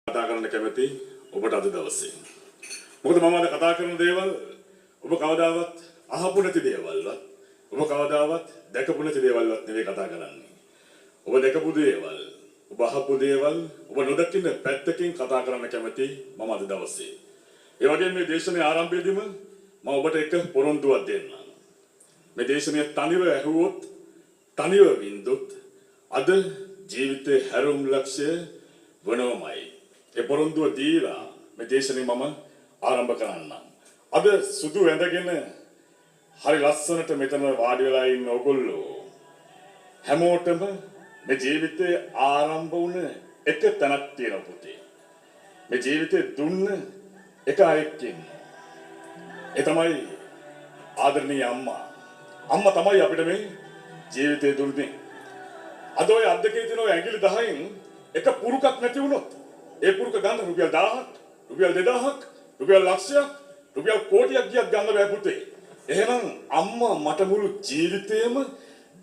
කතා කරන්න කැමති ඔබට අද දවසේ. මොකද මම අද කතා කරන දේවල් ඔබ කවදාවත් අහපු නැති දේවල්වත් ඔබ කවදාවත් දැකපු නැති දේවල්වත් නෙවෙයි කතා කරන්නේ. ඔබ දැකපු දේවල්, ඔබ අහපු දේවල්, ඔබ නොදකින්න පැත්තකින් කතා කරන්න කැමති මම අද දවසේ. ඒ වගේම මේ දේශනේ ආරම්භයේදීම මම ඔබට එක පොරොන්දුවක් දෙන්නම්. මේ දේශනේ තනිව ඇහුවොත්, තනිව වින්දොත් අද ජීවිතේ හැරුම් ලක්ෂ්‍ය වනෝමයි. ඒ පොරොන්දුව දීලා මේ දේශනේ මම ආරම්භ කරන්නම්. අද සුදු ඇඳගෙන හරි ලස්සනට මෙතන වාඩි වෙලා ඉන්න ඔයගොල්ලෝ හැමෝටම මේ ජීවිතේ ආරම්භ වුණ එක තැනක් තියෙනවා පුතේ. මේ ජීවිතේ දුන්න එක අයෙක් ඉන්නවා. ඒ තමයි ආදරණීය අම්මා. අම්මා තමයි අපිට මේ ජීවිතේ දුන්නේ. අද ඔය අද්දකේ තියෙන ඔය ඇඟිලි 10න් එක පුරුකක් නැති වුණොත් ඒ පුරුක ගන්න රුපියල් 1000ක්, රුපියල් 2000ක්, රුපියල් ලක්ෂයක්, රුපියල් කෝටියක් ගියත් ගන්න බෑ පුතේ. එහෙනම් අම්මා මට මුළු ජීවිතේම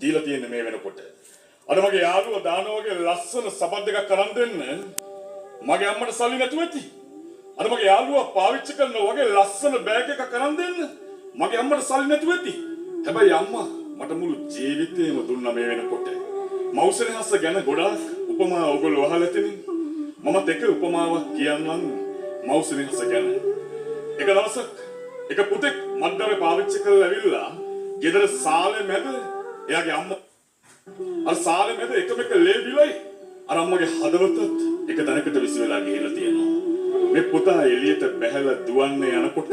දීලා තියෙන මේ වෙනකොට. අද මගේ යාළුවා දානවා වගේ ලස්සන සබත් දෙකක් කරන් දෙන්න මගේ අම්මට සල්ලි නැතුව ඇති. අද මගේ යාළුවා පාවිච්චි කරන වගේ ලස්සන බෑග් එකක් කරන් දෙන්න මගේ අම්මට සල්ලි නැතුව ඇති. හැබැයි අම්මා මට මුළු ජීවිතේම දුන්නා මේ වෙනකොට. මෞසෙනහස ගැන ගොඩාක් උපමා ඔයගොල්ලෝ අහලා තියෙන්නේ. මමත් එක උපමාවක් කියන්නම් මෞසෙනහස ගැන. එක දවසක් එක පුතෙක් මඩ්ඩමේ පාවිච්චි කරලා ඇවිල්ලා ගෙදර සාලේ මැද එයාගේ අම්මා අර සාලේ මැද එකම එක ලේ බිලයි අර අම්මගේ හදවතත් එක තැනකට විසි වෙලා ගිහිල්ලා තියෙනවා. මේ පුතා එළියට බැහැලා දුවන්න යනකොට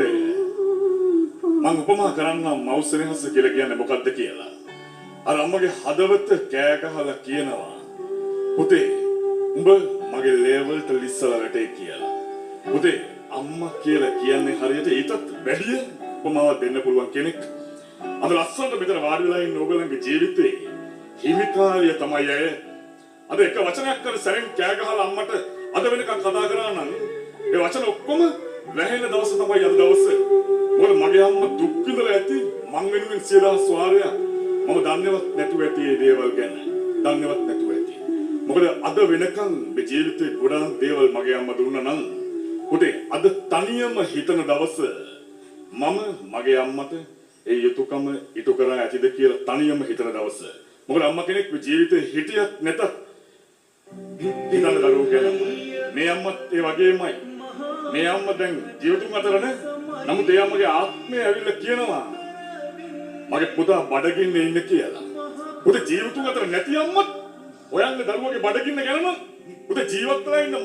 මම උපමා කරන්නම් මෞසෙනහස කියලා කියන්නේ මොකක්ද කියලා. අර අම්මගේ හදවත කෑ ගහලා කියනවා පුතේ උඹ මගේ ලේවල්ට ලිස්සලා වැටේ කියලා. පුතේ අම්මා කියලා කියන්නේ හරියට ඊටත් වැඩිය උපමාවක් දෙන්න පුළුවන් කෙනෙක්. අද ලස්සනට මෙතන වාඩි වෙලා ඉන්න ඕගොල්ලන්ගේ ජීවිතේ හිමිකාරිය තමයි අය. අද එක වචනයක් කර සැරෙන් කෑ ගහලා අම්මට අද වෙනකන් කතා කරා නම් ඒ වචන ඔක්කොම වැහෙන දවස තමයි අද දවස. මොකද මගේ අම්මා දුක් විඳලා ඇති මං වෙනුවෙන් 100,000 වාරයක් මම දන්නේවත් නැතුව ඇති මේ දේවල් ගැන. දන්නේවත් නැතුව ඇති. මොකද අද වෙනකන් මේ ජීවිතේ ගොඩාක් දේවල් මගේ අම්මා දුන්නා නම් පුතේ අද තනියම හිතන දවස මම මගේ අම්මට ඒ යුතුයකම ඉටු කරා ඇතිද කියලා තනියම හිතන දවස. මොකද අම්මා කෙනෙක් මේ ජීවිතේ හිටියත් නැතත් හිතන දරුවෝ ගැන මේ අම්මත් ඒ වගේමයි. මේ අම්මා දැන් ජීවිතුන් අතර නෑ. නමුත් ඒ අම්මගේ ආත්මය ඇවිල්ලා කියනවා මගේ පුතා බඩගින්නේ ඉන්න කියලා. පුතේ ජීවිතුන් අතර නැති අම්මත් ඔයන්ගේ දරුවගේ බඩගින්න ගැන නම් පුතේ ජීවත් වෙලා ඉන්න